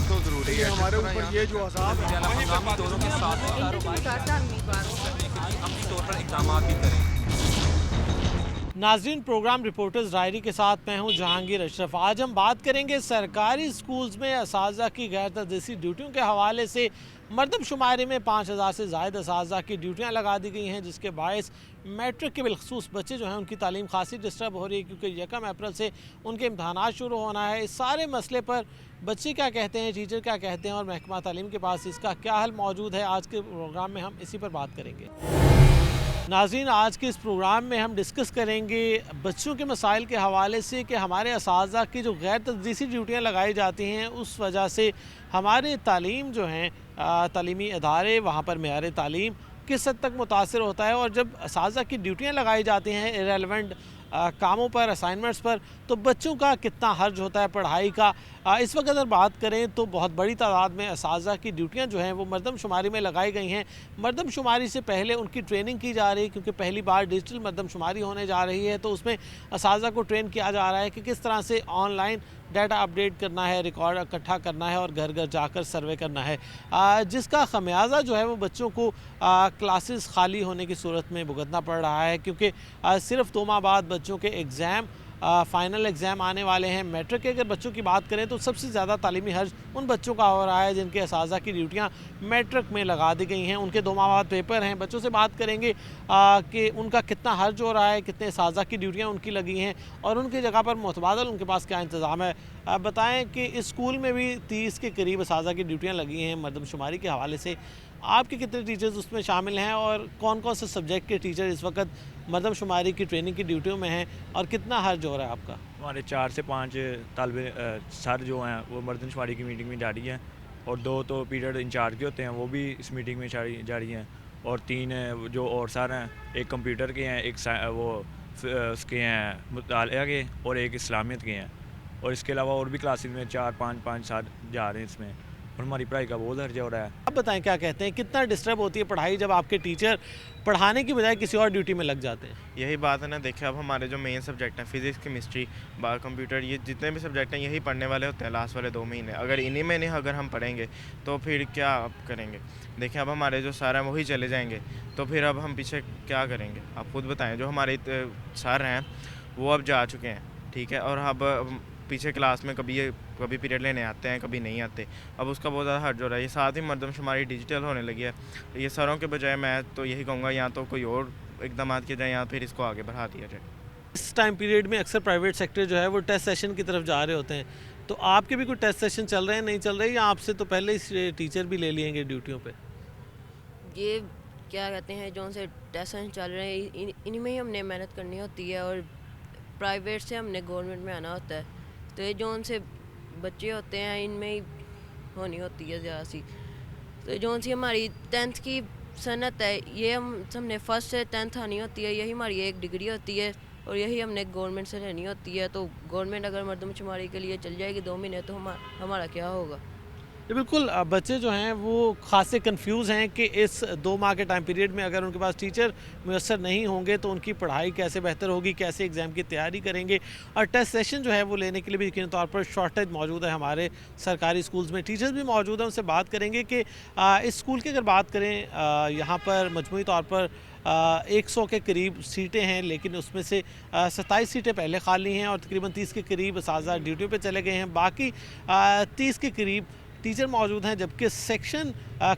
ضرورت تو ضروری ہے ہمارے اوپر یہ جو عذاب ہے مقامی طوروں کے ساتھ عملی طور پر اقدامات بھی کریں۔ ناظرین، پروگرام رپورٹرز ڈائری کے ساتھ میں ہوں جہانگیر اشرف۔ آج ہم بات کریں گے سرکاری سکولز میں اساتذہ کی غیر تدریسی ڈیوٹیوں کے حوالے سے۔ مردم شماری میں 5000 سے زائد اساتذہ کی ڈیوٹیاں لگا دی گئی ہیں، جس کے باعث میٹرک کے بالخصوص بچے جو ہیں ان کی تعلیم خاصی ڈسٹرب ہو رہی ہے، کیونکہ 1 اپریل سے ان کے امتحانات شروع ہونا ہے۔ اس سارے مسئلے پر بچے کیا کہتے ہیں، ٹیچر کیا کہتے ہیں اور محکمہ تعلیم کے پاس اس کا کیا حل موجود ہے، آج کے پروگرام میں ہم اسی پر بات کریں گے۔ ناظرین، آج کے اس پروگرام میں ہم ڈسکس کریں گے بچوں کے مسائل کے حوالے سے کہ ہمارے اساتذہ کی جو غیر تدریسی ڈیوٹیاں لگائی جاتی ہیں اس وجہ سے ہمارے تعلیم جو ہیں تعلیمی ادارے، وہاں پر معیار تعلیم کس حد تک متاثر ہوتا ہے، اور جب اساتذہ کی ڈیوٹیاں لگائی جاتی ہیں ایرریلیونٹ کاموں پر، اسائنمنٹس پر، تو بچوں کا کتنا حرج ہوتا ہے پڑھائی کا۔ اس وقت اگر بات کریں تو بہت بڑی تعداد میں اساتذہ کی ڈیوٹیاں جو ہیں وہ مردم شماری میں لگائی گئی ہیں۔ مردم شماری سے پہلے ان کی ٹریننگ کی جا رہی ہے، کیونکہ پہلی بار ڈیجیٹل مردم شماری ہونے جا رہی ہے، تو اس میں اساتذہ کو ٹرین کیا جا رہا ہے کہ کس طرح سے آن لائن ڈیٹا اپڈیٹ کرنا ہے، ریکارڈ اکٹھا کرنا ہے اور گھر گھر جا کر سروے کرنا ہے، جس کا خمیازہ جو ہے وہ بچوں کو کلاسز خالی ہونے کی صورت میں بھگتنا پڑ رہا ہے، کیونکہ صرف 2 ماہ بعد بچوں کے ایگزام، فائنل ایگزام آنے والے ہیں۔ میٹرک کے اگر بچوں کی بات کریں تو سب سے زیادہ تعلیمی حرج ان بچوں کا ہو رہا ہے جن کے اساتذہ کی ڈیوٹیاں میٹرک میں لگا دی گئی ہیں، ان کے 2 ماہ بعد پیپر ہیں۔ بچوں سے بات کریں گے کہ ان کا کتنا حرج ہو رہا ہے، کتنے اساتذہ کی ڈیوٹیاں ان کی لگی ہیں اور ان کی جگہ پر متبادل ان کے پاس کیا انتظام ہے۔ بتائیں کہ اس اسکول میں بھی 30 کے قریب اساتذہ کی ڈیوٹیاں لگی ہیں مردم شماری کے حوالے سے۔ آپ کے کتنے ٹیچرز اس میں شامل ہیں اور کون کون سے سبجیکٹ کے ٹیچر اس وقت مردم شماری کی ٹریننگ کی ڈیوٹیوں میں ہیں اور کتنا حرج ہو رہا ہے آپ کا؟ ہمارے 4 سے 5 طالب سر جو ہیں وہ مردم شماری کی میٹنگ میں جاری ہیں، اور 2 تو پیریڈ انچارج کے ہوتے ہیں، وہ بھی اس میٹنگ میں جاری ہیں، اور 3 جو اور سر ہیں، ایک کمپیوٹر کے ہیں، ایک وہ اس کے ہیں مطالعہ کے، اور ایک اسلامیت کے ہیں، اور اس کے علاوہ اور بھی کلاسز میں 4-5 سر جا رہے ہیں اس میں، اور ہماری پڑھائی کا بہت حرج ہو رہا ہے۔ آپ بتائیں کیا کہتے ہیں، کتنا ڈسٹرب ہوتی ہے پڑھائی جب آپ کے ٹیچر پڑھانے کی بجائے کسی اور ڈیوٹی میں لگ جاتے ہیں؟ یہی بات ہے نا، دیکھیں اب ہمارے جو مین سبجیکٹ ہیں فزکس، کیمسٹری، کمپیوٹر، یہ جتنے بھی سبجیکٹ ہیں یہی پڑھنے والے ہوتے ہیں لاسٹ والے 2 مہینے۔ اگر انہی میں نہیں اگر ہم پڑھیں گے تو پھر کیا اب کریں گے؟ دیکھیں اب ہمارے جو سر ہیں وہی چلے جائیں گے تو پھر اب ہم پیچھے کیا کریں گے؟ آپ خود بتائیں۔ جو ہمارے سر ہیں وہ اب جا چکے ہیں، ٹھیک ہے، اور اب پیچھے کلاس میں کبھی پیریڈ لینے آتے ہیں، کبھی نہیں آتے، اب اس کا بہت زیادہ حرج ہو رہا ہے۔ یہ ساتھ ہی مردم شماری ڈیجیٹل ہونے لگی ہے، یہ سروں کے بجائے میں تو یہی کہوں گا یا تو کوئی اور اقدامات کیے جائیں یا پھر اس کو آگے بڑھا دیا جائے۔ اس ٹائم پیریڈ میں اکثر پرائیویٹ سیکٹر جو ہے وہ ٹیسٹ سیشن کی طرف جا رہے ہوتے ہیں، تو آپ کے بھی کوئی ٹیسٹ سیشن چل رہے ہیں، نہیں چل رہے، یا آپ سے تو پہلے ہی ٹیچر بھی لے لیے گے ڈیوٹیوں پہ؟ یہ کیا کہتے ہیں، جو سے ٹیسٹ چل رہے ہیں انہی میں ہی ہم نے محنت کرنی ہوتی ہے، اور پرائیویٹ سے ہم نے گورنمنٹ میں آنا ہوتا ہے، تو یہ جو ان سے بچے ہوتے ہیں ان میں ہی ہونی ہوتی ہے زیادہ سی۔ تو جو سی ہماری 10th کی صنعت ہے، یہ ہم نے 1st سے 10th آنی ہوتی ہے، یہی ہماری ایک ڈگری ہوتی ہے، اور یہی ہم نے گورنمنٹ سے لینی ہوتی ہے۔ تو گورنمنٹ اگر مردم شماری کے لیے چل جائے گی 2 مہینے تو ہمارا کیا ہوگا؟ بالکل، بچے جو ہیں وہ خاصے کنفیوز ہیں کہ اس 2 ماہ کے ٹائم پیریڈ میں اگر ان کے پاس ٹیچر میسر نہیں ہوں گے تو ان کی پڑھائی کیسے بہتر ہوگی، کیسے ایگزام کی تیاری کریں گے، اور ٹیسٹ سیشن جو ہے وہ لینے کے لیے بھی یقینی طور پر شارٹیج موجود ہے ہمارے سرکاری سکولز میں۔ ٹیچرز بھی موجود ہیں، ان سے بات کریں گے کہ اس سکول کی اگر بات کریں، یہاں پر مجموعی طور پر 100 کے قریب سیٹیں ہیں، لیکن اس میں سے 27 سیٹیں پہلے خالی ہیں اور تقریباً 30 کے قریب اساتذہ ڈیوٹیوں پہ چلے گئے ہیں، باقی 30 کے قریب ٹیچر موجود ہیں، جبکہ سیکشن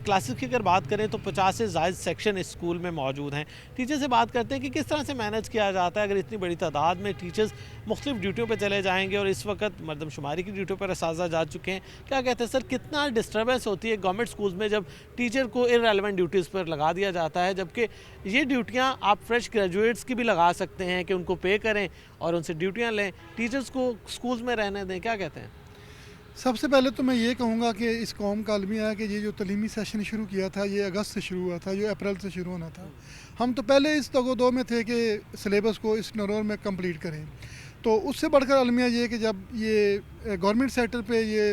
کلاسز کی اگر بات کریں تو 50 سے زائد سیکشن اس اسکول میں موجود ہیں۔ ٹیچر سے بات کرتے ہیں کہ کس طرح سے مینیج کیا جاتا ہے اگر اتنی بڑی تعداد میں ٹیچرز مختلف ڈیوٹیوں پہ چلے جائیں گے، اور اس وقت مردم شماری کی ڈیوٹیوں پر اساتذہ جا چکے ہیں۔ کیا کہتے ہیں سر، کتنا ڈسٹربنس ہوتی ہے گورنمنٹ سکولز میں جب ٹیچر کو ارریلیونٹ ڈیوٹیز پر لگا دیا جاتا ہے، جبکہ یہ ڈیوٹیاں آپ فریش گریجویٹس کی بھی لگا سکتے ہیں کہ ان کو پے کریں اور ان سے ڈیوٹیاں لیں، ٹیچرز کو سکولز میں رہنے دیں؟ کیا کہتے ہیں؟ سب سے پہلے تو میں یہ کہوں گا کہ اس قوم کا المیہ ہے کہ یہ جو تعلیمی سیشن شروع کیا تھا یہ اگست سے شروع ہوا تھا، جو اپریل سے شروع ہونا تھا۔ ہم تو پہلے اس دو میں تھے کہ سلیبس کو اس نومبر میں کمپلیٹ کریں، تو اس سے بڑھ کر المیہ یہ کہ جب یہ گورنمنٹ سیکٹر پہ یہ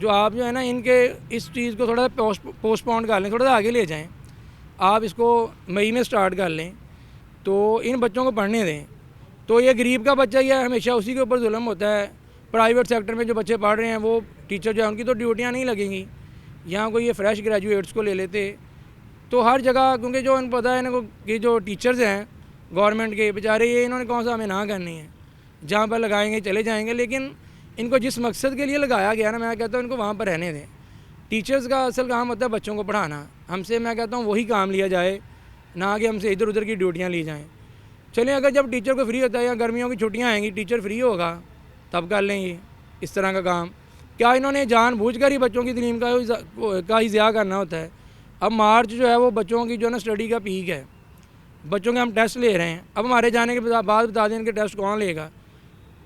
جو آپ جو ہے نا ان کے اس چیز کو تھوڑا سا پوسٹ پون کر لیں, تھوڑا سا آگے لے جائیں. آپ اس کو مئی میں سٹارٹ کر لیں تو ان بچوں کو پڑھنے دیں. تو یہ غریب کا بچہ ہی ہے, ہمیشہ اسی کے اوپر ظلم ہوتا ہے. پرائیویٹ سیکٹر میں جو بچے پڑھ رہے ہیں وہ ٹیچر جو ہے ان کی تو ڈیوٹیاں نہیں لگیں گی. یہاں کوئی یہ فریش گریجویٹس کو لے لیتے تو ہر جگہ, کیونکہ جو ان پتہ ہے نا کہ جو ٹیچرز ہیں گورنمنٹ کے بیچارے, یہ انہوں نے کون سا ہمیں نہ کرنی ہے, جہاں پر لگائیں گے چلے جائیں گے. لیکن ان کو جس مقصد کے لیے لگایا گیا نا, میں کہتا ہوں ان کو وہاں پر رہنے دیں. ٹیچرز کا اصل کام ہوتا ہے بچوں کو پڑھانا. ہم سے میں کہتا ہوں وہی کام لیا جائے, نہ کہ ہم سے ادھر ادھر کی ڈیوٹیاں لی جائیں. چلیں اگر جب ٹیچر کو فری ہوتا ہے یا گرمیوں کی چھٹیاں آئیں گی ٹیچر فری ہوگا تب کر لیں گے اس طرح کا کام. کیا انہوں نے جان بوجھ کر ہی بچوں کی تعلیم کا ہی ضیاع کرنا ہوتا ہے؟ اب مارچ جو ہے وہ بچوں کی جو ہے نا اسٹڈی کا پیک ہے, بچوں کے ہم ٹیسٹ لے رہے ہیں. اب ہمارے جانے کے بعد بتا دیں کہ ٹیسٹ کون لے گا؟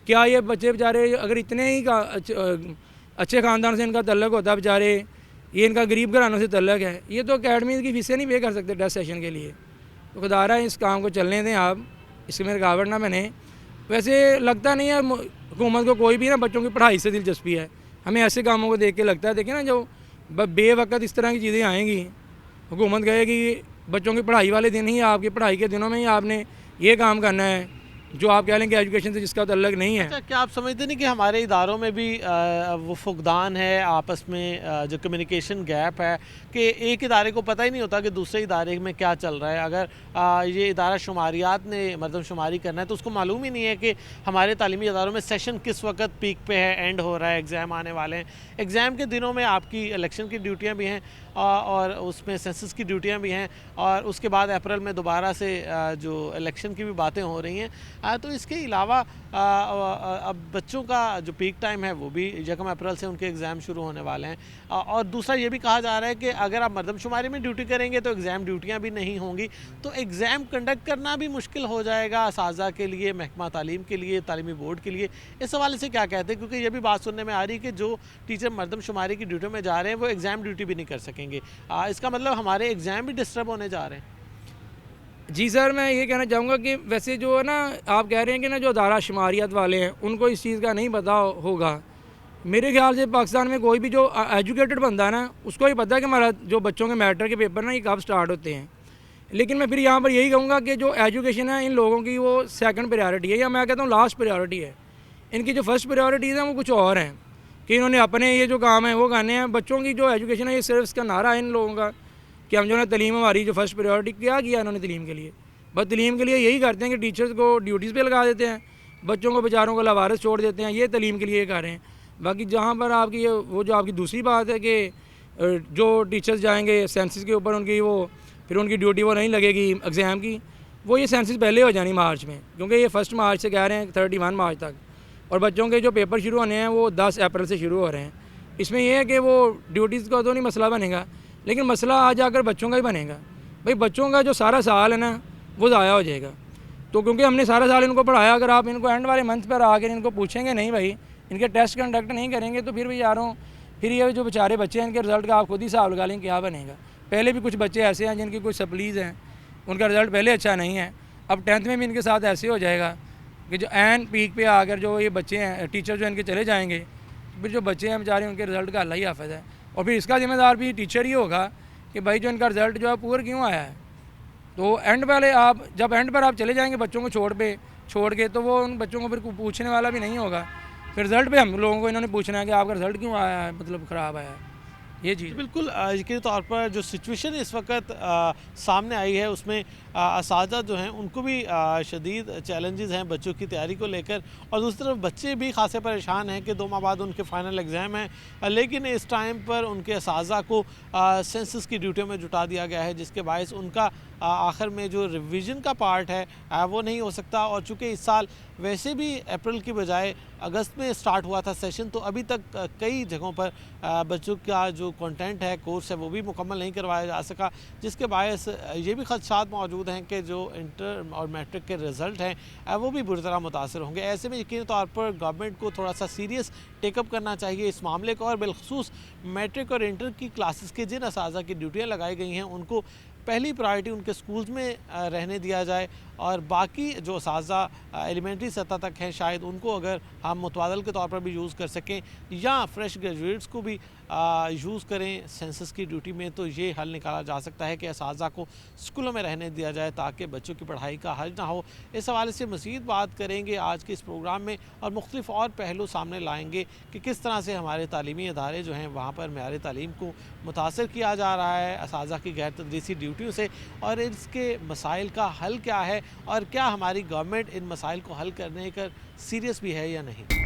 کیا یہ بچے بیچارے اگر اتنے ہی اچھے خاندان سے ان کا تعلق ہوتا ہے, بیچارے یہ ان کا غریب گھرانوں سے تعلق ہے, یہ تو اکیڈمیز کی فیسیں نہیں پے کر سکتے ٹیسٹ سیشن کے لیے. تو خدا رہا ہے اس کام کو چلنے دیں آپ, اس میں رکاوٹ نہ بنے. ویسے لگتا نہیں ہے حکومت کو کوئی بھی نا بچوں کی پڑھائی سے دلچسپی ہے. ہمیں ایسے کاموں کو دیکھ کے لگتا ہے, دیکھیں نا جو بے وقت اس طرح کی چیزیں آئیں گی, حکومت کہے گی بچوں کی پڑھائی والے دن ہی, آپ کی پڑھائی کے دنوں میں ہی آپ نے یہ کام کرنا ہے جو آپ کہہ لیں کہ ایجوکیشن سے جس کا تعلق نہیں ہے. کیا آپ سمجھتے نہیں کہ ہمارے اداروں میں بھی وہ فقدان ہے آپس میں, جو کمیونیکیشن گیپ ہے, کہ ایک ادارے کو پتہ ہی نہیں ہوتا کہ دوسرے ادارے میں کیا چل رہا ہے. اگر یہ ادارہ شماریات نے مردم شماری کرنا ہے تو اس کو معلوم ہی نہیں ہے کہ ہمارے تعلیمی اداروں میں سیشن کس وقت پیک پہ ہے, اینڈ ہو رہا ہے, ایگزام آنے والے ہیں. ایگزام کے دنوں میں آپ کی الیکشن کی ڈیوٹیاں بھی ہیں اور اس میں سینسس کی ڈیوٹیاں بھی ہیں, اور اس کے بعد اپریل میں دوبارہ سے جو الیکشن کی بھی باتیں ہو رہی ہیں. تو اس کے علاوہ اب بچوں کا جو پیک ٹائم ہے وہ بھی 1 اپریل سے ان کے ایگزام شروع ہونے والے ہیں. اور دوسرا یہ بھی کہا جا رہا ہے کہ اگر آپ مردم شماری میں ڈیوٹی کریں گے تو ایگزام ڈیوٹیاں بھی نہیں ہوں گی, تو ایگزام کنڈکٹ کرنا بھی مشکل ہو جائے گا اساتذہ کے لیے, محکمہ تعلیم کے لیے, تعلیمی بورڈ کے لیے. اس حوالے سے کیا کہتے ہیں؟ کیونکہ یہ بھی بات سننے میں آ رہی ہے کہ جو ٹیچر مردم شماری کی ڈیوٹی میں جا رہے ہیں وہ ایگزام ڈیوٹی بھی نہیں کر سکیں گے. اس کا مطلب ہمارے ایگزام بھی ڈسٹرب ہونے جا رہے ہیں. جی سر, میں یہ کہنا چاہوں گا کہ ویسے جو ہے نا آپ کہہ رہے ہیں کہ نا جو ادارہ شماریات والے ہیں ان کو اس چیز کا نہیں پتہ ہوگا. میرے خیال سے پاکستان میں کوئی بھی جو ایجوکیٹڈ بندہ ہے نا اس کو ہی پتہ ہے کہ ہمارا جو بچوں کے میٹر کے پیپر نا یہ کب سٹارٹ ہوتے ہیں. لیکن میں پھر یہاں پر یہی کہوں گا کہ جو ایجوکیشن ہے ان لوگوں کی وہ سیکنڈ پریارٹی ہے, یا میں کہتا ہوں لاسٹ پریارٹی ہے. ان کی جو فرسٹ پریارٹیز ہیں وہ کچھ اور ہیں کہ انہوں نے اپنے یہ جو کام ہیں وہ کرنے ہیں. بچوں کی جو ایجوکیشن ہے یہ صرف اس کا نعرہ ہے ان لوگوں کا کہ ہم جو ہے تعلیم ہماری جو فرسٹ پریارٹی کیا انہوں نے تعلیم کے لیے, بس تعلیم کے لیے یہی کرتے ہیں کہ ٹیچرز کو ڈیوٹیز پہ لگا دیتے ہیں, بچوں کو بیچاروں کو لاوارث چھوڑ دیتے ہیں, یہ تعلیم کے لیے کر رہے ہیں. باقی جہاں پر آپ کی وہ جو آپ کی دوسری بات ہے کہ جو ٹیچرز جائیں گے سینسس کے اوپر ان کی وہ پھر ان کی ڈیوٹی وہ نہیں لگے گی ایگزام کی, وہ یہ سینسس پہلے ہو جانی مارچ میں, کیونکہ یہ 1 مارچ سے کہہ رہے ہیں 31 مارچ تک, اور بچوں کے جو پیپر شروع ہونے ہیں وہ 10 اپریل سے شروع ہو رہے ہیں. اس میں یہ ہے کہ وہ ڈیوٹیز کا تو نہیں مسئلہ بنے گا, لیکن مسئلہ آ جا کر بچوں کا ہی بنے گا. بھائی بچوں کا جو سارا سال ہے نا وہ ضائع ہو جائے گا. تو کیونکہ ہم نے سارا سال ان کو پڑھایا, اگر آپ ان کو اینڈ والے منتھ پر آ کر ان کو پوچھیں گے نہیں بھائی ان کے ٹیسٹ کنڈکٹ نہیں کریں گے تو پھر بھی یاروں پھر یہ جو بیچارے بچے ہیں ان کے رزلٹ کا آپ خود ہی حساب لگا لیں کیا بنے گا. پہلے بھی کچھ بچے ایسے ہیں جن کی کچھ سپلیز ہیں, ان کا رزلٹ پہلے اچھا نہیں ہے, اب 10th میں بھی ان کے ساتھ ایسے ہو جائے گا کہ جو این پیک پہ آ کر جو یہ بچے ہیں ٹیچر جو ان کے چلے جائیں گے, پھر جو بچے ہیں بیچارے ان کے رزلٹ کا اللہ ہی حافظ ہے. اور پھر اس کا ذمہ دار بھی ٹیچر ہی ہوگا کہ بھائی جو ان کا رزلٹ جو ہے پور کیوں آیا ہے. تو اینڈ والے آپ جب اینڈ پر آپ چلے جائیں گے بچوں کو چھوڑ کے تو وہ ان بچوں کو پھر پوچھنے والا بھی نہیں ہوگا. پھر رزلٹ پہ ہم لوگوں کو انہوں نے پوچھنا ہے کہ آپ کا رزلٹ کیوں آیا ہے, مطلب خراب آیا ہے. یہ چیز بالکل یقینی طور پر جو سچویشن اس وقت سامنے آئی ہے اس میں اساتذہ جو ہیں ان کو بھی شدید چیلنجز ہیں بچوں کی تیاری کو لے کر, اور دوسری طرف بچے بھی خاصے پریشان ہیں کہ 2 ماہ بعد ان کے فائنل ایگزام ہیں, لیکن اس ٹائم پر ان کے اساتذہ کو سینسس کی ڈیوٹیوں میں جٹا دیا گیا ہے, جس کے باعث ان کا آخر میں جو ریویژن کا پارٹ ہے وہ نہیں ہو سکتا. اور چونکہ اس سال ویسے بھی اپریل کی بجائے اگست میں سٹارٹ ہوا تھا سیشن, تو ابھی تک کئی جگہوں پر بچوں کا جو کنٹینٹ ہے کورس ہے وہ بھی مکمل نہیں کروایا جا سکا, جس کے باعث یہ بھی خدشات موجود ہیں کہ جو انٹر اور میٹرک کے رزلٹ ہیں وہ بھی بری طرح متاثر ہوں گے. ایسے میں یقینی طور پر گورنمنٹ کو تھوڑا سا سیریس ٹیک اپ کرنا چاہیے اس معاملے کو, اور بالخصوص میٹرک اور انٹر کی کلاسز کے جن اساتذہ کی ڈیوٹیاں لگائی گئی ہیں ان کو پہلی پرائرٹی ان کے سکولز میں رہنے دیا جائے, اور باقی جو اساتذہ ایلیمنٹری سطح تک ہیں شاید ان کو اگر ہم متبادل کے طور پر بھی یوز کر سکیں یا فریش گریجویٹس کو بھی یوز کریں سینسس کی ڈیوٹی میں، تو یہ حل نکالا جا سکتا ہے کہ اساتذہ کو اسکولوں میں رہنے دیا جائے تاکہ بچوں کی پڑھائی کا حرج نہ ہو۔ اس حوالے سے مزید بات کریں گے آج کے اس پروگرام میں اور مختلف اور پہلو سامنے لائیں گے کہ کس طرح سے ہمارے تعلیمی ادارے جو ہیں وہاں پر معیار تعلیم کو متاثر کیا جا رہا ہے اساتذہ کی غیر تدریسی ڈیوٹیوں سے، اور اس کے مسائل کا حل کیا ہے اور کیا ہماری گورنمنٹ ان مسائل کو حل کرنے کا سیریس بھی ہے یا نہیں۔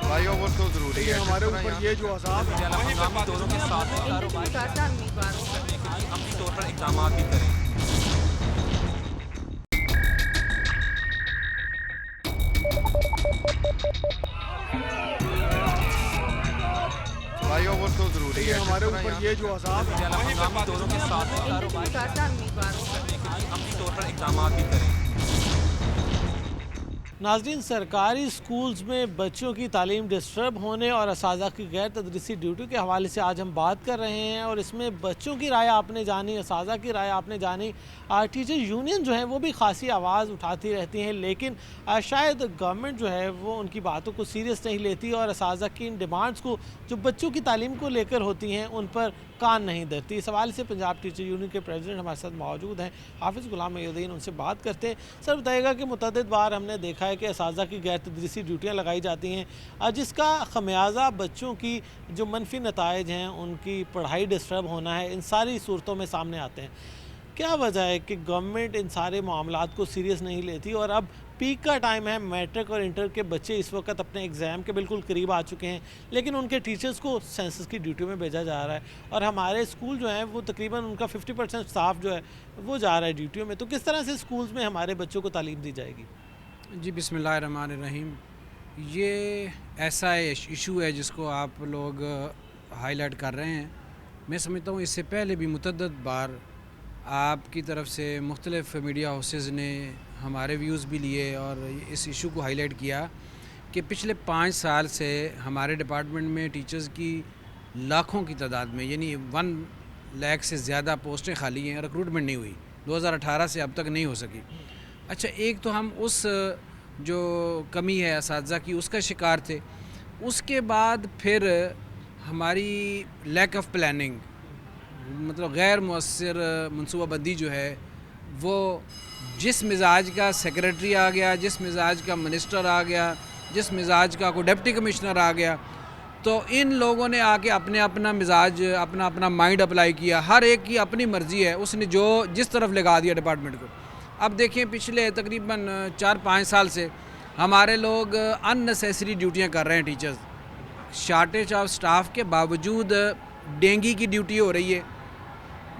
فلائی اوور تو ضروری ہے ہمارے اوپر، یہ جو عذاب ہے ہنگامی دوروں کے ساتھ عملی طور پر اقدامات بھی کریں۔ فلائی اوور تو ضروری ہے ہمارے اوپر، یہ جو عذاب ہے ہنگامی دوروں کے ساتھ عملی طور پر اقدامات بھی کریں۔ ناظرین، سرکاری سکولز میں بچوں کی تعلیم ڈسٹرب ہونے اور اساتذہ کی غیر تدریسی ڈیوٹی کے حوالے سے آج ہم بات کر رہے ہیں، اور اس میں بچوں کی رائے آپ نے جانی، اساتذہ کی رائے آپ نے جانی۔ ٹیچر یونین جو ہیں وہ بھی خاصی آواز اٹھاتی رہتی ہیں، لیکن شاید گورنمنٹ جو ہے وہ ان کی باتوں کو سیریس نہیں لیتی اور اساتذہ کی ان ڈیمانڈز کو جو بچوں کی تعلیم کو لے کر ہوتی ہیں ان پر کان نہیں دھرتی۔ اس حوالے سے پنجاب ٹیچر یونین کے پریزیڈنٹ ہمارے ساتھ موجود ہیں حافظ غلام محی الدین، ان سے بات کرتے ہیں۔ سر بتائیے گا کہ متعدد بار ہم نے دیکھا ہے کہ اساتذہ کی غیر تدریسی ڈیوٹیاں لگائی جاتی ہیں جس کا خمیازہ بچوں کی جو منفی نتائج ہیں، ان کی پڑھائی ڈسٹرب ہونا ہے، ان ساری صورتوں میں سامنے آتے ہیں۔ کیا وجہ ہے کہ گورنمنٹ ان سارے معاملات کو سیریس نہیں لیتی؟ اور اب پیک کا ٹائم ہے، میٹرک اور انٹر کے بچے اس وقت اپنے ایگزام کے بالکل قریب آ چکے ہیں، لیکن ان کے ٹیچرز کو سینسس کی ڈیوٹی میں بھیجا جا رہا ہے، اور ہمارے اسکول جو ہیں وہ تقریباً ان کا 50% سٹاف جو ہے وہ جا رہا ہے ڈیوٹیوں میں۔ تو کس طرح سے اسکولز میں ہمارے بچوں کو تعلیم دی جائے گی؟ جی بسم اللہ الرحمن الرحیم، یہ ایسا ایشو ہے جس کو آپ لوگ ہائی لائٹ کر رہے ہیں۔ میں سمجھتا ہوں اس سے پہلے بھی متعدد بار آپ کی طرف سے مختلف میڈیا ہاؤسز نے ہمارے ویوز بھی لیے اور اس ایشو کو ہائی لائٹ کیا کہ پچھلے 5 سال سے ہمارے ڈپارٹمنٹ میں ٹیچرز کی لاکھوں کی تعداد میں، یعنی 1 لاکھ سے زیادہ پوسٹیں خالی ہیں، ریکروٹمنٹ نہیں ہوئی، 2018 سے اب تک نہیں ہو سکی۔ اچھا، ایک تو ہم اس جو کمی ہے اساتذہ کی اس کا شکار تھے، اس کے بعد پھر ہماری لیک آف پلاننگ، مطلب غیر مؤثر منصوبہ بندی جو ہے، وہ جس مزاج کا سیکریٹری آ گیا، جس مزاج کا منسٹر آ گیا، جس مزاج کا کوئی ڈپٹی کمشنر آ گیا، تو ان لوگوں نے آ کے اپنا مزاج، اپنا مائنڈ اپلائی کیا، ہر ایک کی اپنی مرضی ہے، اس نے جس طرف لگا دیا ڈپارٹمنٹ کو۔ اب دیکھیں پچھلے تقریباً 4-5 سال سے ہمارے لوگ ان نیسیسری ڈیوٹیاں کر رہے ہیں، ٹیچرز شارٹیج آف سٹاف کے باوجود ڈینگی کی ڈیوٹی ہو رہی ہے،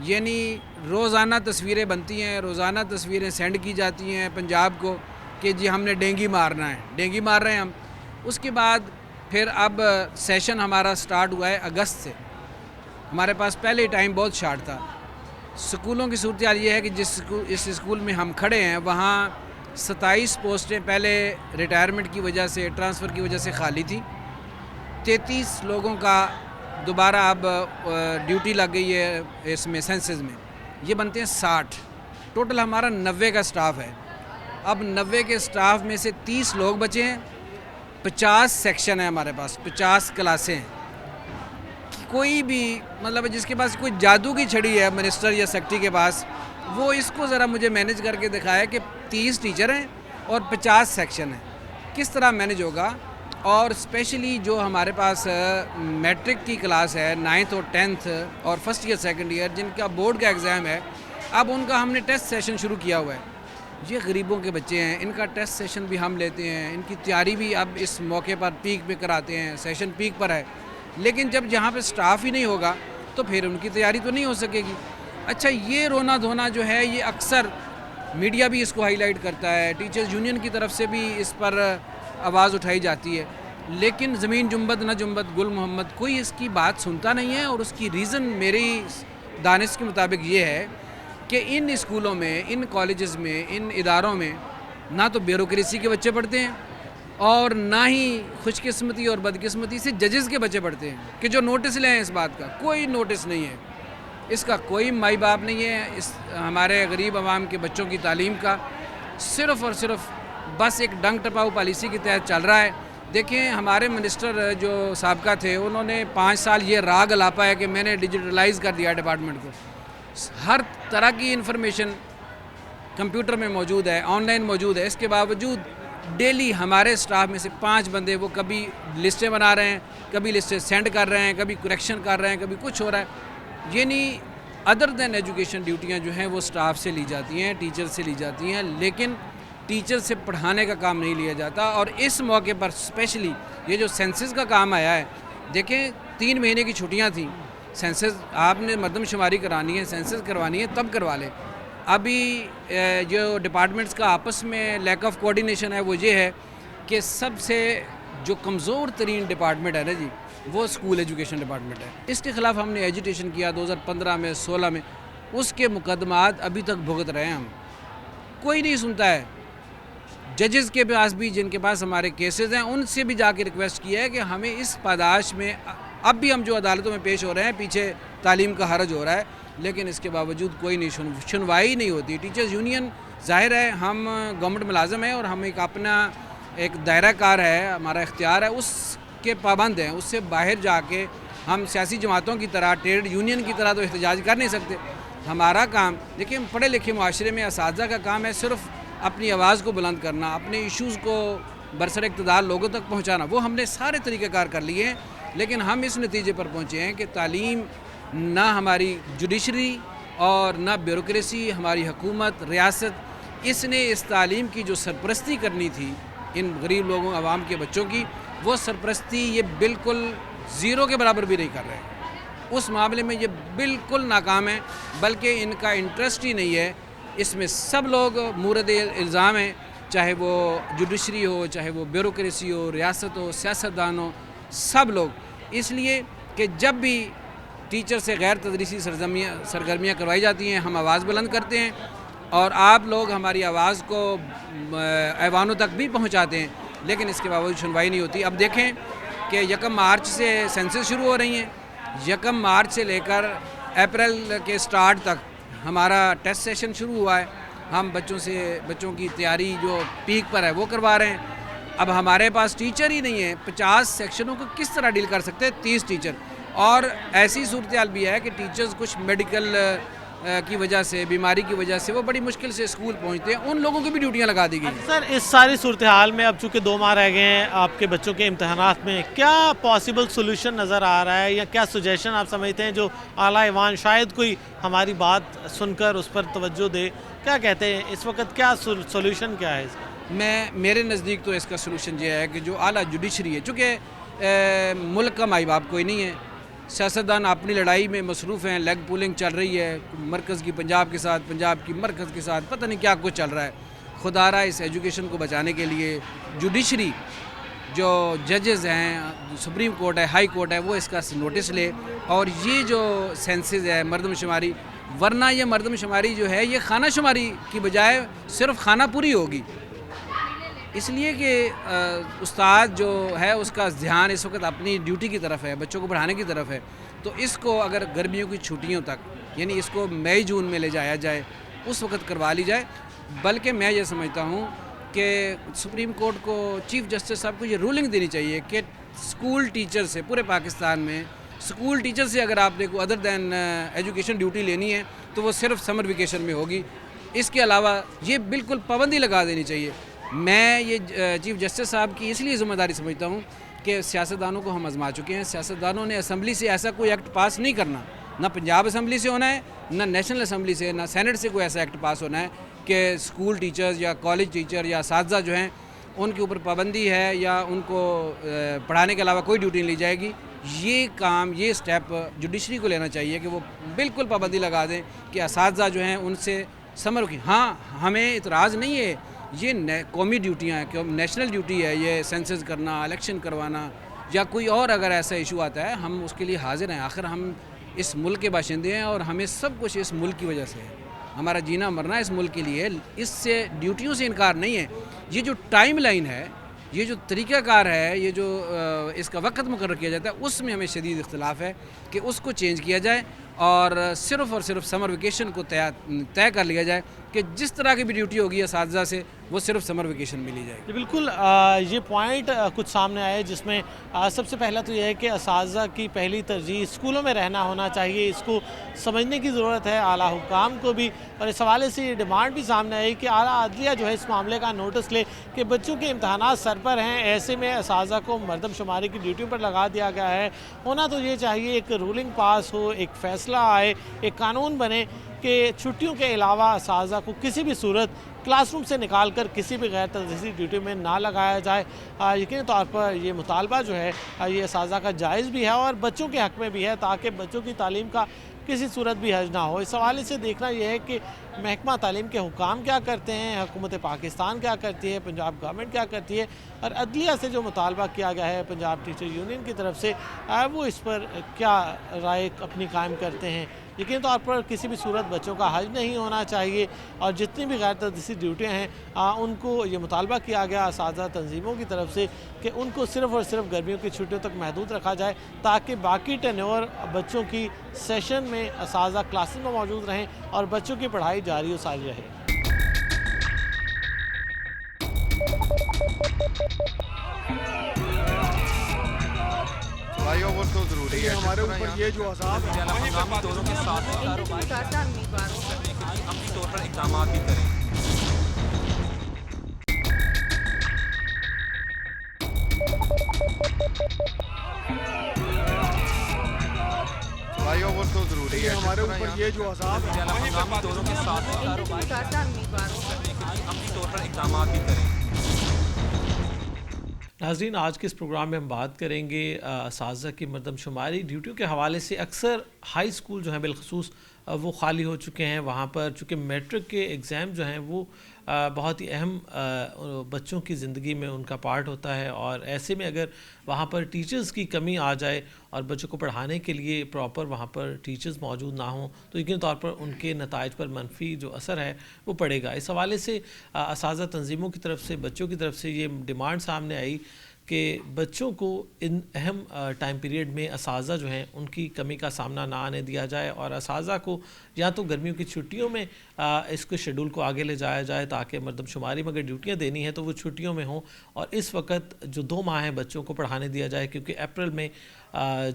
یعنی روزانہ تصویریں بنتی ہیں، روزانہ تصویریں سینڈ کی جاتی ہیں پنجاب کو کہ جی ہم نے ڈینگی مارنا ہے، ڈینگی مار رہے ہیں ہم۔ اس کے بعد پھر اب سیشن ہمارا سٹارٹ ہوا ہے اگست سے، ہمارے پاس پہلے ہی ٹائم بہت شارٹ تھا۔ سکولوں کی صورتحال یہ ہے کہ اس اسکول میں ہم کھڑے ہیں وہاں 27 پوسٹیں پہلے ریٹائرمنٹ کی وجہ سے، ٹرانسفر کی وجہ سے خالی تھی، 33 لوگوں کا دوبارہ اب ڈیوٹی لگ گئی ہے اس میں سینسز میں، یہ بنتے ہیں 60، ٹوٹل ہمارا 90 کا سٹاف ہے۔ اب 90 کے سٹاف میں سے 30 لوگ بچے ہیں، 50 سیکشن ہے ہمارے پاس، 50 کلاسیں ہیں۔ کوئی بھی مطلب جس کے پاس کوئی جادو کی چھڑی ہے منسٹر یا سیکٹری کے پاس، وہ اس کو ذرا مجھے مینج کر کے دکھائے کہ 30 ٹیچر ہیں اور 50 سیکشن ہیں، کس طرح مینج ہوگا؟ اور اسپیشلی جو ہمارے پاس میٹرک کی کلاس ہے 9th اور 10th اور فرسٹ ایئر سیکنڈ ایئر جن کا بورڈ کا ایگزام ہے، اب ان کا ہم نے ٹیسٹ سیشن شروع کیا ہوا ہے۔ یہ غریبوں کے بچے ہیں، ان کا ٹیسٹ سیشن بھی ہم لیتے ہیں، ان کی تیاری بھی اب اس موقع پر پیک پہ کراتے ہیں، سیشن پیک پر ہے، لیکن جب جہاں پہ سٹاف ہی نہیں ہوگا تو پھر ان کی تیاری تو نہیں ہو سکے گی۔ اچھا، یہ رونا دھونا جو ہے یہ اکثر میڈیا بھی اس کو ہائی لائٹ کرتا ہے، ٹیچرز یونین کی طرف سے بھی اس پر آواز اٹھائی جاتی ہے، لیکن زمین جنبت نہ جنبت گل محمد، کوئی اس کی بات سنتا نہیں ہے۔ اور اس کی ریزن میری دانش کے مطابق یہ ہے کہ ان اسکولوں میں، ان کالجز میں، ان اداروں میں نہ تو بیوروکریسی کے بچے پڑھتے ہیں، اور نہ ہی خوش قسمتی اور بدقسمتی سے ججز کے بچے پڑھتے ہیں کہ جو نوٹس لیں اس بات کا. کوئی نوٹس نہیں ہے اس کا, کوئی مائی باپ نہیں ہے اس ہمارے غریب عوام کے بچوں کی تعلیم کا. صرف اور صرف بس ایک ڈنگ ٹپاؤ پالیسی کے تحت چل رہا ہے. دیکھیں ہمارے منسٹر جو سابقہ تھے انہوں نے 5 سال یہ راگ الاپا ہے کہ میں نے ڈیجیٹلائز کر دیا ڈپارٹمنٹ کو. ہر طرح کی انفارمیشن کمپیوٹر میں موجود ہے, آن لائن موجود ہے. اس کے باوجود ڈیلی ہمارے سٹاف میں سے 5 بندے وہ کبھی لسٹیں بنا رہے ہیں, کبھی لسٹیں سینڈ کر رہے ہیں, کبھی کریکشن کر رہے ہیں, کبھی کچھ ہو رہا ہے. یعنی ادر دین ایجوکیشن ڈیوٹیاں جو ہیں وہ سٹاف سے لی جاتی ہیں, ٹیچر سے لی جاتی ہیں, لیکن ٹیچر سے پڑھانے کا کام نہیں لیا جاتا. اور اس موقع پر اسپیشلی یہ جو سینسس کا کام آیا ہے, دیکھیں 3 مہینے کی چھٹیاں تھیں. سینسس آپ نے مردم شماری کرانی ہے, سینسس کروانی ہے تب کروا لیں. ابھی جو ڈپارٹمنٹس کا آپس میں لیک آف کوآرڈینیشن ہے وہ یہ ہے کہ سب سے جو کمزور ترین ڈپارٹمنٹ ہے نا جی وہ اسکول ایجوکیشن ڈپارٹمنٹ ہے. اس کے خلاف ہم نے ایجیٹیشن کیا 2015 میں 16 میں, اس کے مقدمات ابھی تک بھگت رہے ہیں ہم. کوئی نہیں سنتا ہے. ججز کے پاس بھی جن کے پاس ہمارے کیسز ہیں ان سے بھی جا کے ریکویسٹ کیا ہے کہ ہمیں اس پاداش میں, اب بھی ہم جو عدالتوں میں پیش ہو رہے ہیں پیچھے تعلیم کا حرج ہو رہا ہے, لیکن اس کے باوجود کوئی نہیں سنوائی نہیں ہوتی. ٹیچرز یونین ظاہر ہے ہم گورنمنٹ ملازم ہیں اور ہم ایک اپنا ایک دائرہ کار ہے, ہمارا اختیار ہے, اس کے پابند ہیں. اس سے باہر جا کے ہم سیاسی جماعتوں کی طرح ٹریڈ یونین کی طرح تو احتجاج کر نہیں سکتے. ہمارا کام دیکھیں پڑھے لکھے معاشرے میں اساتذہ کا کام ہے صرف اپنی آواز کو بلند کرنا, اپنے ایشوز کو برسر اقتدار لوگوں تک پہنچانا. وہ ہم نے سارے طریقہ کار کر لیے ہیں, لیکن ہم اس نتیجے پر پہنچے ہیں کہ تعلیم نہ ہماری جوڈیشری اور نہ بیوروکریسی, ہماری حکومت ریاست اس نے اس تعلیم کی جو سرپرستی کرنی تھی ان غریب لوگوں عوام کے بچوں کی, وہ سرپرستی یہ بالکل زیرو کے برابر بھی نہیں کر رہے. اس معاملے میں یہ بالکل ناکام ہے, بلکہ ان کا انٹرسٹ ہی نہیں ہے. اس میں سب لوگ مورد الزام ہیں, چاہے وہ جوڈیشری ہو, چاہے وہ بیوروکریسی ہو, ریاست ہو, سیاستدان ہو, سب لوگ. اس لیے کہ جب بھی ٹیچر سے غیر تدریسی سرگرمیاں کروائی جاتی ہیں ہم آواز بلند کرتے ہیں اور آپ لوگ ہماری آواز کو ایوانوں تک بھی پہنچاتے ہیں, لیکن اس کے باوجود سنوائی نہیں ہوتی. اب دیکھیں کہ 1 مارچ سے سینسس شروع ہو رہی ہیں, 1 مارچ سے لے کر اپریل کے سٹارٹ تک ہمارا ٹیسٹ سیشن شروع ہوا ہے. ہم بچوں کی تیاری جو پیک پر ہے وہ کروا رہے ہیں. اب ہمارے پاس ٹیچر ہی نہیں ہے, 50 سیکشنوں کو کس طرح ڈیل کر سکتے ہیں 30 ٹیچر. اور ایسی صورتحال بھی ہے کہ ٹیچرز کچھ میڈیکل کی وجہ سے, بیماری کی وجہ سے وہ بڑی مشکل سے اسکول پہنچتے ہیں, ان لوگوں کی بھی ڈیوٹیاں لگا دی گئی ہیں. سر اس ساری صورتحال میں اب چونکہ 2 ماہ رہ گئے ہیں آپ کے بچوں کے امتحانات میں, کیا پاسبل سولوشن نظر آ رہا ہے یا کیا سجیشن آپ سمجھتے ہیں جو اعلیٰ ایوان شاید کوئی ہماری بات سن کر اس پر توجہ دے؟ کیا کہتے ہیں اس وقت, کیا سولوشن کیا ہے اس کا؟ میرے نزدیک تو اس کا سولوشن یہ ہے کہ جو اعلیٰ جوڈیشری ہے, چونکہ ملک کا مائی باپ کوئی نہیں ہے, سیاستدان اپنی لڑائی میں مصروف ہیں, لیگ پولنگ چل رہی ہے مرکز کی پنجاب کے ساتھ, پنجاب کی مرکز کے ساتھ, پتہ نہیں کیا کچھ چل رہا ہے. خدا را اس ایجوکیشن کو بچانے کے لیے جوڈیشری جو ججز ہیں, سپریم کورٹ ہے, ہائی کورٹ ہے, وہ اس کا نوٹس لے. اور یہ جو سینسز ہے مردم شماری, ورنہ یہ مردم شماری جو ہے یہ خانہ شماری کی بجائے صرف خانہ پوری ہوگی. اس لیے کہ استاد جو ہے اس کا دھیان اس وقت اپنی ڈیوٹی کی طرف ہے, بچوں کو پڑھانے کی طرف ہے. تو اس کو اگر گرمیوں کی چھٹیوں تک یعنی اس کو مئی جون میں لے جایا جائے, اس وقت کروا لی جائے. بلکہ میں یہ سمجھتا ہوں کہ سپریم کورٹ کو, چیف جسٹس صاحب کو یہ رولنگ دینی چاہیے کہ اسکول ٹیچر سے, پورے پاکستان میں اسکول ٹیچر سے اگر آپ نے کو ادر دین ایجوکیشن ڈیوٹی لینی ہے تو وہ صرف سمر ویکیشن میں ہوگی. اس کے علاوہ یہ بالکل پابندی لگا دینی چاہیے. میں یہ چیف جسٹس صاحب کی اس لیے ذمہ داری سمجھتا ہوں کہ سیاستدانوں کو ہم آزما چکے ہیں. سیاستدانوں نے اسمبلی سے ایسا کوئی ایکٹ پاس نہیں کرنا, نہ پنجاب اسمبلی سے ہونا ہے, نہ نیشنل اسمبلی سے, نہ سینٹ سے کوئی ایسا ایکٹ پاس ہونا ہے کہ اسکول ٹیچرز یا کالج ٹیچر یا اساتذہ جو ہیں ان کے اوپر پابندی ہے یا ان کو پڑھانے کے علاوہ کوئی ڈیوٹی نہیں لی جائے گی. یہ کام, یہ سٹیپ جوڈیشری کو لینا چاہیے کہ وہ بالکل پابندی لگا دیں کہ اساتذہ جو ہیں ان سے سمر کی. ہاں ہمیں اعتراض نہیں ہے, یہ قومی ڈیوٹیاں ہیں, نیشنل ڈیوٹی ہے یہ سینسس کرنا, الیکشن کروانا, یا کوئی اور اگر ایسا ایشو آتا ہے ہم اس کے لیے حاضر ہیں. آخر ہم اس ملک کے باشندے ہیں اور ہمیں سب کچھ اس ملک کی وجہ سے ہے, ہمارا جینا مرنا اس ملک کے لیے, اس سے ڈیوٹیوں سے انکار نہیں ہے. یہ جو ٹائم لائن ہے یہ جو طریقہ کار ہے، یہ جو اس کا وقت مقرر کیا جاتا ہے، اس میں ہمیں شدید اختلاف ہے کہ اس کو چینج کیا جائے اور صرف سمر ویکیشن کو طے کر لیا جائے کہ جس طرح کی بھی ڈیوٹی ہوگی اساتذہ سے وہ صرف سمر ویکیشن میں لی جائے گی۔ بالکل یہ پوائنٹ کچھ سامنے آئے جس میں سب سے پہلا تو یہ ہے کہ اساتذہ کی پہلی ترجیح اسکولوں میں رہنا ہونا چاہیے، اس کو سمجھنے کی ضرورت ہے اعلیٰ حکام کو بھی، اور اس حوالے سے یہ ڈیمانڈ بھی سامنے آئی کہ اعلیٰ عدلیہ جو ہے اس معاملے کا نوٹس لے کہ بچوں کے امتحانات سر پر ہیں، ایسے میں اساتذہ کو مردم شماری کی ڈیوٹیوں پر لگا دیا گیا ہے۔ ہونا تو یہ چاہیے ایک رولنگ پاس ہو، ایک فیصلہ آئے، ایک قانون بنے کہ چھٹیوں کے علاوہ اساتذہ کو کسی بھی صورت کلاس روم سے نکال کر کسی بھی غیر تدریسی ڈیوٹی میں نہ لگایا جائے۔ یقینی طور پر یہ مطالبہ جو ہے یہ اساتذہ کا جائز بھی ہے اور بچوں کے حق میں بھی ہے، تاکہ بچوں کی تعلیم کا کسی صورت بھی حرج نہ ہو۔ اس حوالے سے دیکھنا یہ ہے کہ محکمہ تعلیم کے حکام کیا کرتے ہیں، حکومت پاکستان کیا کرتی ہے، پنجاب گورنمنٹ کیا کرتی ہے، اور عدلیہ سے جو مطالبہ کیا گیا ہے پنجاب ٹیچر یونین کی طرف سے وہ اس پر کیا رائے اپنی قائم کرتے ہیں۔ یقینی طور پر کسی بھی صورت بچوں کا حج نہیں ہونا چاہیے، اور جتنی بھی غیر تدریسی ڈیوٹیاں ہیں ان کو یہ مطالبہ کیا گیا اساتذہ تنظیموں کی طرف سے کہ ان کو صرف اور صرف گرمیوں کی چھٹیوں تک محدود رکھا جائے، تاکہ باقی ٹینیور بچوں کی سیشن میں اساتذہ کلاسز میں موجود رہیں اور بچوں کی پڑھائی جاری و ساری رہے۔ فلائی اوور تو ضروری ہے ہمارے اوپر یہ جو عذاب ہے ہنگامی دوروں کے ساتھ عملی طور پر اقدامات بھی کریں۔ فلائی اوور تو ضروری ہے ہمارے اوپر یہ جو عذاب ہے ہنگامی دوروں کے ساتھ عملی طور پر اقدامات بھی کریں۔ ناظرین، آج کے اس پروگرام میں ہم بات کریں گے اساتذہ کی مردم شماری ڈیوٹیوں کے حوالے سے۔ اکثر ہائی اسکول جو ہیں بالخصوص وہ خالی ہو چکے ہیں، وہاں پر چونکہ میٹرک کے ایگزام جو ہیں وہ بہت ہی اہم بچوں کی زندگی میں ان کا پارٹ ہوتا ہے، اور ایسے میں اگر وہاں پر ٹیچرز کی کمی آ جائے اور بچوں کو پڑھانے کے لیے پراپر وہاں پر ٹیچرز موجود نہ ہوں تو یقینی طور پر ان کے نتائج پر منفی جو اثر ہے وہ پڑے گا۔ اس حوالے سے اساتذہ تنظیموں کی طرف سے، بچوں کی طرف سے یہ ڈیمانڈ سامنے آئی کہ بچوں کو ان اہم ٹائم پیریڈ میں اساتذہ جو ہیں ان کی کمی کا سامنا نہ آنے دیا جائے، اور اساتذہ کو یا تو گرمیوں کی چھٹیوں میں اس کے شیڈول کو آگے لے جایا جائے، تاکہ مردم شماری میں اگر ڈیوٹیاں دینی ہیں تو وہ چھٹیوں میں ہوں، اور اس وقت جو 2 ماہ ہیں بچوں کو پڑھانے دیا جائے، کیونکہ اپریل میں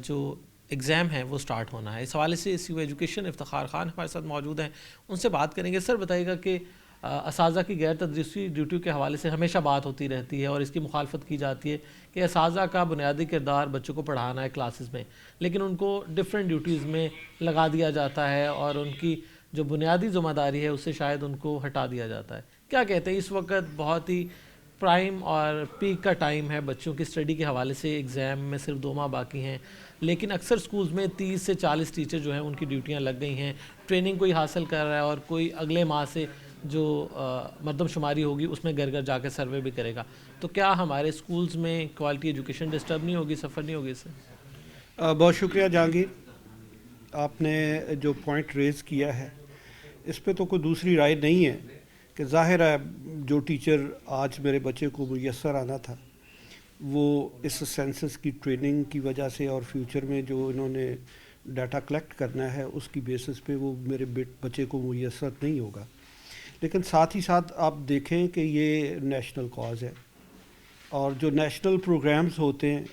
جو ایگزام ہیں وہ سٹارٹ ہونا ہے۔ اس حوالے سے سی او ایجوکیشن افتخار خان ہمارے ساتھ موجود ہیں، ان سے بات کریں گے۔ سر بتائیے گا کہ اساتذہ کی غیر تدریسی ڈیوٹیوں کے حوالے سے ہمیشہ بات ہوتی رہتی ہے اور اس کی مخالفت کی جاتی ہے کہ اساتذہ کا بنیادی کردار بچوں کو پڑھانا ہے کلاسز میں، لیکن ان کو ڈیفرنٹ ڈیوٹیز میں لگا دیا جاتا ہے اور ان کی جو بنیادی ذمہ داری ہے اس سے شاید ان کو ہٹا دیا جاتا ہے۔ کیا کہتے ہیں، اس وقت بہت ہی پرائم اور پیک کا ٹائم ہے بچوں کی اسٹڈی کے حوالے سے، ایگزام میں صرف 2 ماہ باقی ہیں، لیکن اکثر سکولز میں 30 سے 40 ٹیچر جو ہیں ان کی ڈیوٹیاں لگ گئی ہیں، ٹریننگ کوئی حاصل کر رہا ہے اور کوئی اگلے ماہ سے جو مردم شماری ہوگی اس میں گھر گھر جا کے سروے بھی کرے گا، تو کیا ہمارے سکولز میں کوالٹی ایجوکیشن ڈسٹرب نہیں ہوگی، سفر نہیں ہوگی اس سے؟ بہت شکریہ جہانگیر، آپ نے جو پوائنٹ ریز کیا ہے اس پہ تو کوئی دوسری رائے نہیں ہے کہ ظاہر ہے جو ٹیچر آج میرے بچے کو میسر آنا تھا وہ اس سینسس کی ٹریننگ کی وجہ سے اور فیوچر میں جو انہوں نے ڈیٹا کلیکٹ کرنا ہے اس کی بیسس پہ وہ میرے بچے کو میسر نہیں ہوگا، لیکن ساتھ ہی ساتھ آپ دیکھیں کہ یہ نیشنل کاز ہے اور جو نیشنل پروگرامز ہوتے ہیں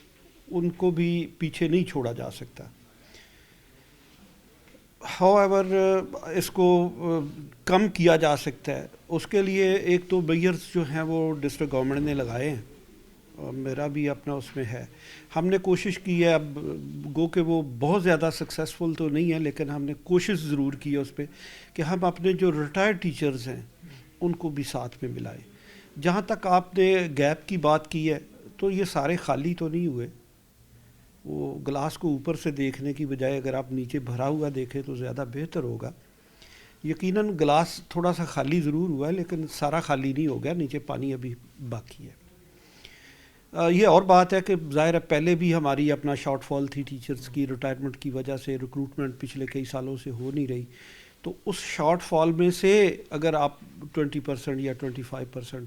ان کو بھی پیچھے نہیں چھوڑا جا سکتا۔ ہاؤ ایور اس کو کم کیا جا سکتا ہے، اس کے لیے ایک تو میئرز جو ہیں وہ ڈسٹرکٹ گورنمنٹ نے لگائے ہیں اور میرا بھی اپنا اس میں ہے، ہم نے کوشش کی ہے، اب گو کہ وہ بہت زیادہ سکسیسفل تو نہیں ہے لیکن ہم نے کوشش ضرور کی ہے اس پہ کہ ہم اپنے جو ریٹائرڈ ٹیچرز ہیں ان کو بھی ساتھ میں ملائیں۔ جہاں تک آپ نے گیپ کی بات کی ہے تو یہ سارے خالی تو نہیں ہوئے، وہ گلاس کو اوپر سے دیکھنے کی بجائے اگر آپ نیچے بھرا ہوا دیکھیں تو زیادہ بہتر ہوگا۔ یقیناً گلاس تھوڑا سا خالی ضرور ہوا ہے لیکن سارا خالی نہیں ہو گیا، نیچے پانی ابھی باقی ہے۔ یہ اور بات ہے کہ ظاہر ہے پہلے بھی ہماری اپنا شارٹ فال تھی ٹیچرز کی، ریٹائرمنٹ کی وجہ سے ریکروٹمنٹ پچھلے کئی سالوں سے ہو نہیں رہی، تو اس شارٹ فال میں سے اگر آپ 20% یا 25%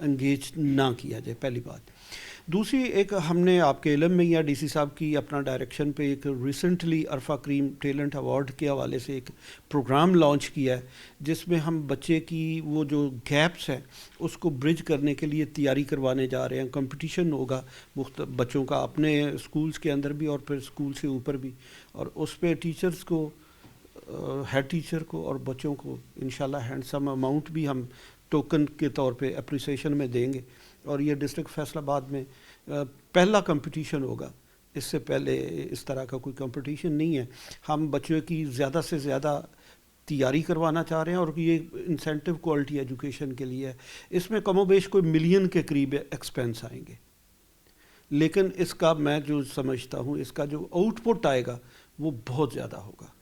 انگیج نہ کیا جائے، پہلی بات۔ دوسری، ایک ہم نے آپ کے علم میں یا ڈی سی صاحب کی اپنا ڈائریکشن پہ ایک ریسنٹلی عرفہ کریم ٹیلنٹ ایوارڈ کے حوالے سے ایک پروگرام لانچ کیا ہے، جس میں ہم بچے کی وہ جو گیپس ہیں اس کو برج کرنے کے لیے تیاری کروانے جا رہے ہیں۔ کمپٹیشن ہوگا بچوں کا اپنے اسکولز کے اندر بھی اور پھر اسکول سے اوپر بھی، اور اس پہ ٹیچرز کو، ہیڈ ٹیچر کو اور بچوں کو انشاءاللہ ہینڈسم اماؤنٹ بھی ہم ٹوکن کے طور پہ اپریسیشن میں دیں گے۔ اور یہ ڈسٹرکٹ فیصل آباد میں پہلا کمپٹیشن ہوگا، اس سے پہلے اس طرح کا کوئی کمپٹیشن نہیں ہے۔ ہم بچوں کی زیادہ سے زیادہ تیاری کروانا چاہ رہے ہیں، اور یہ انسینٹیو کوالٹی ایجوکیشن کے لیے ہے۔ اس میں کم و بیش کوئی ملین کے قریب ایکسپینس آئیں گے، لیکن اس کا میں جو سمجھتا ہوں اس کا جو آؤٹ پٹ آئے گا وہ بہت زیادہ ہوگا۔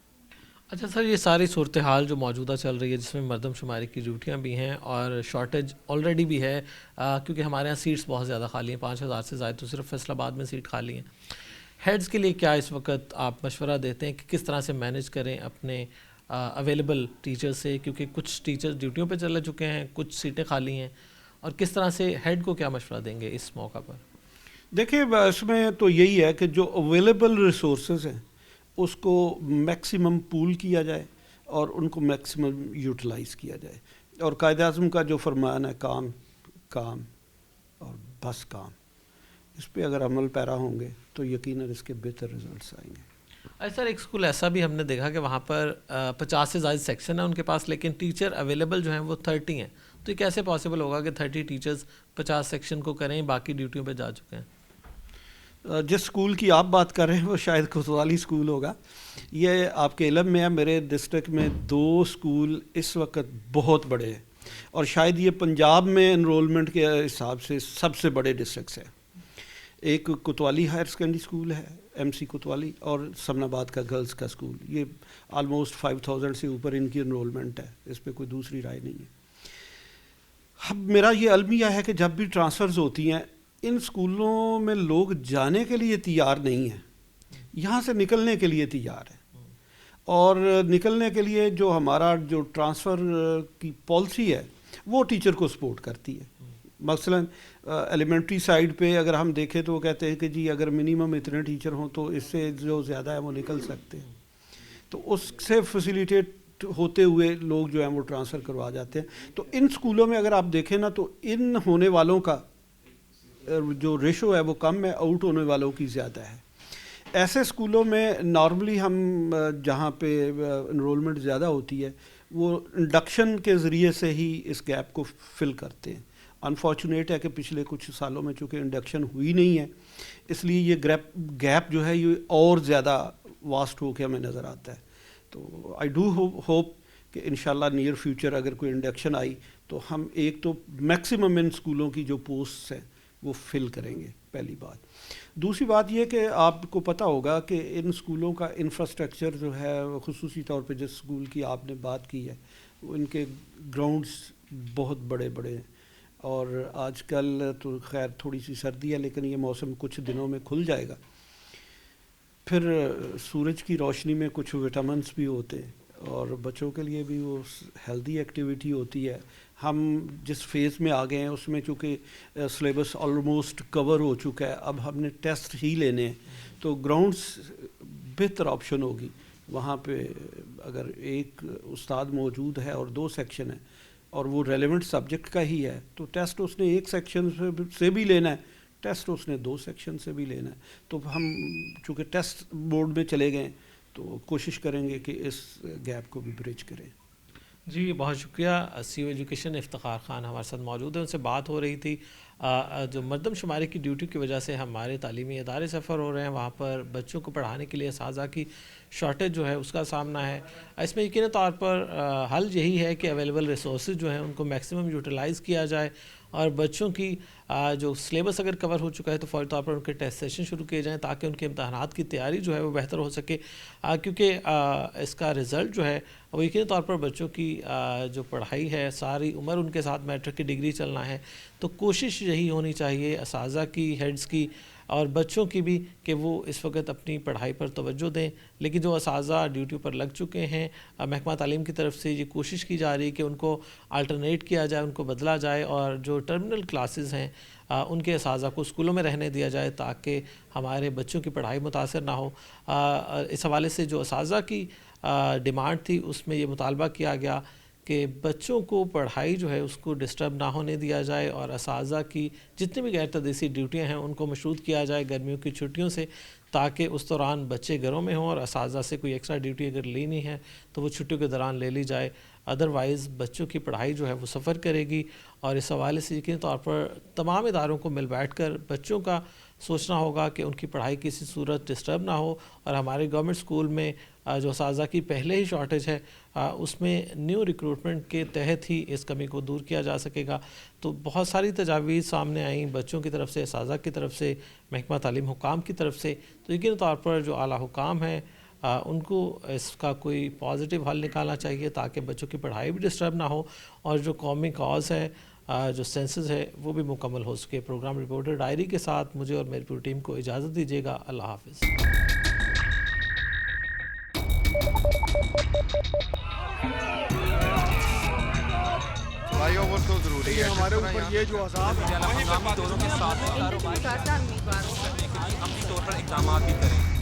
اچھا سر، یہ ساری صورتحال جو موجودہ چل رہی ہے جس میں مردم شماری کی ڈیوٹیاں بھی ہیں اور شارٹیج آلریڈی بھی ہے، کیونکہ ہمارے ہاں سیٹس بہت زیادہ خالی ہیں، 5000 سے زائد تو صرف فیصل آباد میں سیٹ خالی ہیں۔ ہیڈز کے لیے کیا اس وقت آپ مشورہ دیتے ہیں کہ کس طرح سے مینیج کریں اپنے اویلیبل ٹیچر سے، کیونکہ کچھ ٹیچر ڈیوٹیوں پہ چلے چکے ہیں، کچھ سیٹیں خالی ہیں، اور کس طرح سے ہیڈ کو کیا مشورہ دیں گے اس موقع پر؟ دیکھیں، اس میں تو یہی ہے کہ جو اویلیبل ریسورسز ہیں اس کو میکسیمم پول کیا جائے اور ان کو میکسیمم یوٹیلائز کیا جائے، اور قائد اعظم کا جو فرمان ہے کام کام اور بس کام، اس پہ اگر عمل پیرا ہوں گے تو یقیناً اس کے بہتر رزلٹس آئیں گے۔ سر، ایک اسکول ایسا بھی ہم نے دیکھا کہ وہاں پر 50 سے زائد سیکشن ہے ان کے پاس، لیکن ٹیچر اویلیبل جو ہیں وہ 30 ہیں، تو یہ کیسے پاسبل ہوگا کہ 30 ٹیچرز 50 سیکشن کو کریں، باقی ڈیوٹیوں پہ جا چکے ہیں؟ جس اسکول کی آپ بات کر رہے ہیں وہ شاید کوتوالی اسکول ہوگا۔ یہ آپ کے علم میں ہے، میرے ڈسٹرکٹ میں 2 اسکول اس وقت بہت بڑے ہیں، اور شاید یہ پنجاب میں انرولمنٹ کے حساب سے سب سے بڑے ڈسٹرکٹس ہیں۔ ایک کوتوالی ہائر سیکنڈری اسکول ہے، ایم سی کوتوالی، اور سمن آباد کا گرلز کا اسکول۔ یہ آلموسٹ 5000 سے اوپر ان کی انرولمنٹ ہے، اس پہ کوئی دوسری رائے نہیں ہے۔ اب میرا یہ المیہ ہے کہ جب بھی ٹرانسفرز ہوتی ہیں ان اسکولوں میں لوگ جانے کے لیے تیار نہیں ہیں، یہاں سے نکلنے کے لیے تیار ہیں، اور نکلنے کے لیے جو ہمارا جو ٹرانسفر کی پالیسی ہے وہ ٹیچر کو سپورٹ کرتی ہے۔ مثلا ایلیمنٹری سائڈ پہ اگر ہم دیکھیں تو وہ کہتے ہیں کہ جی اگر منیمم اتنے ٹیچر ہوں تو اس سے جو زیادہ ہے وہ نکل سکتے ہیں، تو اس سے فیسیلیٹیٹ ہوتے ہوئے لوگ جو ہیں وہ ٹرانسفر کروا جاتے ہیں۔ تو ان اسکولوں میں اگر آپ دیکھیں نا تو ان ہونے والوں کا جو ریشو ہے وہ کم ہے، آؤٹ ہونے والوں کی زیادہ ہے۔ ایسے اسکولوں میں نارملی ہم جہاں پہ انرولمنٹ زیادہ ہوتی ہے وہ انڈکشن کے ذریعے سے ہی اس گیپ کو فل کرتے ہیں۔ انفارچونیٹ ہے کہ پچھلے کچھ سالوں میں چونکہ انڈکشن ہوئی نہیں ہے، اس لیے یہ گیپ جو ہے یہ اور زیادہ واسٹ ہو کے ہمیں نظر آتا ہے۔ تو آئی ڈو ہوپ کہ انشاءاللہ نیئر فیوچر اگر کوئی انڈکشن آئی تو ہم ایک تو میکسیمم ان اسکولوں کی جو پوسٹس ہیں وہ فل کریں گے، پہلی بات۔ دوسری بات یہ کہ آپ کو پتہ ہوگا کہ ان اسکولوں کا انفراسٹرکچر جو ہے خصوصی طور پہ جس اسکول کی آپ نے بات کی ہے وہ ان کے گراؤنڈس بہت بڑے بڑے ہیں، اور آج کل تو خیر تھوڑی سی سردی ہے لیکن یہ موسم کچھ دنوں میں کھل جائے گا، پھر سورج کی روشنی میں کچھ وٹامنس بھی ہوتے ہیں اور بچوں کے لیے بھی وہ ہیلدی ایکٹیویٹی ہوتی ہے۔ ہم جس فیز میں آ گئے ہیں اس میں چونکہ سلیبس آلموسٹ کور ہو چکا ہے، اب ہم نے ٹیسٹ ہی لینے ہیں، تو گراؤنڈس بہتر آپشن ہوگی۔ وہاں پہ اگر ایک استاد موجود ہے اور 2 سیکشن ہیں اور وہ ریلیونٹ سبجیکٹ کا ہی ہے تو ٹیسٹ اس نے 1 سیکشن سے بھی لینا ہے، ٹیسٹ اس نے 2 سیکشن سے بھی لینا ہے۔ تو ہم چونکہ ٹیسٹ بورڈ میں چلے گئے تو کوشش کریں گے کہ اس گیپ کو بھی برج کریں۔ جی بہت شکریہ۔ سی او ایجوکیشن افتخار خان ہمارے ساتھ موجود ہیں، ان سے بات ہو رہی تھی جو مردم شماری کی ڈیوٹی کی وجہ سے ہمارے تعلیمی ادارے سفر ہو رہے ہیں، وہاں پر بچوں کو پڑھانے کے لیے اساتذہ کی شارٹیج جو ہے اس کا سامنا ہے۔ اس میں یقینی طور پر حل یہی ہے کہ اویلیبل ریسورسز جو ہیں ان کو میکسیمم یوٹیلائز کیا جائے، اور بچوں کی جو سلیبس اگر کور ہو چکا ہے تو فوری طور پر ان کے ٹیسٹ سیشن شروع کیے جائیں تاکہ ان کے امتحانات کی تیاری جو ہے وہ بہتر ہو سکے، کیونکہ اس کا رزلٹ جو ہے وہ یقینی طور پر بچوں کی جو پڑھائی ہے ساری عمر ان کے ساتھ میٹرک کی ڈگری چلنا ہے، تو کوشش یہی ہونی چاہیے اساتذہ کی، ہیڈز کی، اور بچوں کی بھی کہ وہ اس وقت اپنی پڑھائی پر توجہ دیں. لیکن جو اساتذہ ڈیوٹی پر لگ چکے ہیں, محکمہ تعلیم کی طرف سے یہ کوشش کی جا رہی ہے کہ ان کو الٹرنیٹ کیا جائے, ان کو بدلا جائے, اور جو ٹرمینل کلاسز ہیں ان کے اساتذہ کو اسکولوں میں رہنے دیا جائے تاکہ ہمارے بچوں کی پڑھائی متاثر نہ ہو. اس حوالے سے جو اساتذہ کی ڈیمانڈ تھی اس میں یہ مطالبہ کیا گیا کہ بچوں کو پڑھائی جو ہے اس کو ڈسٹرب نہ ہونے دیا جائے, اور اساتذہ کی جتنی بھی غیر تدریسی ڈیوٹیاں ہیں ان کو مشروط کیا جائے گرمیوں کی چھٹیوں سے, تاکہ اس دوران بچے گھروں میں ہوں اور اساتذہ سے کوئی ایکسٹرا ڈیوٹی اگر لینی ہے تو وہ چھٹیوں کے دوران لے لی جائے. ادروائز بچوں کی پڑھائی جو ہے وہ سفر کرے گی. اور اس حوالے سے یقینی طور پر تمام اداروں کو مل بیٹھ کر بچوں کا سوچنا ہوگا کہ ان کی پڑھائی کسی صورت ڈسٹرب نہ ہو. اور ہمارے گورنمنٹ اسکول میں جو اساتذہ کی پہلے ہی شارٹیج ہے اس میں نیو ریکروٹمنٹ کے تحت ہی اس کمی کو دور کیا جا سکے گا. تو بہت ساری تجاویز سامنے آئیں بچوں کی طرف سے, اساتذہ کی طرف سے, محکمہ تعلیم حکام کی طرف سے. تو یقینی طور پر جو اعلیٰ حکام ہیں ان کو اس کا کوئی پازیٹیو حل نکالنا چاہیے تاکہ بچوں کی پڑھائی بھی ڈسٹرب نہ ہو اور جو قومی کاز ہے جو سینسز ہے وہ بھی مکمل ہو سکے. پروگرام رپورٹر ڈائری کے ساتھ مجھے اور میری پوری ٹیم کو اجازت دیجیے گا. اللہ حافظ. فلائی اوور تو ضروری ہے ہمارے اوپر یہ جو عذاب ہے ہنگامی دوروں کے ساتھ عملی طور پر اقدامات بھی کریں.